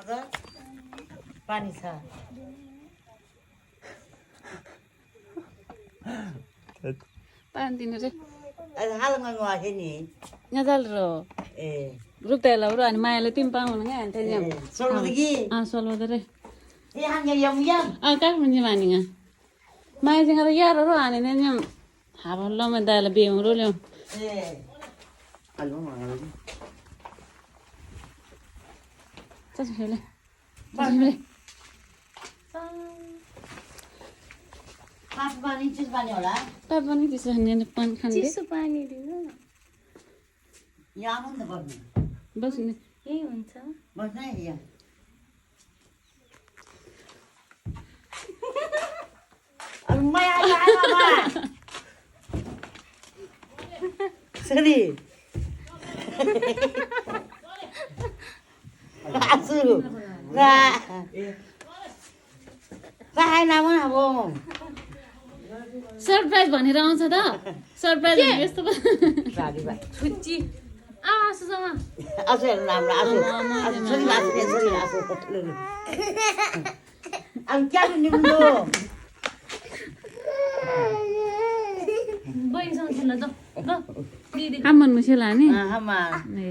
पानी छ पानी दिनु रे हालमा गएको नि यहाँ जाल र ए रुप्ताला बरु अनि मायाले तिमी पाउनु क्या अनि त्यहाँ सोल्दगी सोल्वदो रे ए hanya yam kak menjemaninya mai sing ada yara ro ane nyam haballa me dala be mo ro le eh allo ma tas hele tas hele पाँच पानी चिज पानी होला ta pani tisah ne pan khan de चिसो पानी दिनु यहाँ आउनु न पर्ने bas ne यही हुन्छ बस्न है यहाँ माया आमा सरी आसु रा काय नाम अब सरप्राइज भनेर आउँछ त सरप्राइज भने यस्तो राडी भाइ छुच्ची आसुसँग आसु हेर्नु राम्रो आसु आसु छोरी आसु अब क्या निम्नो बहिनीसँग खेल्न जाऊ ल दिदी आमन मुसेला नि आमा ए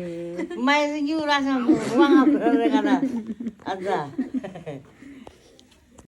mai như ra sao quăng học rồi cả là anh ra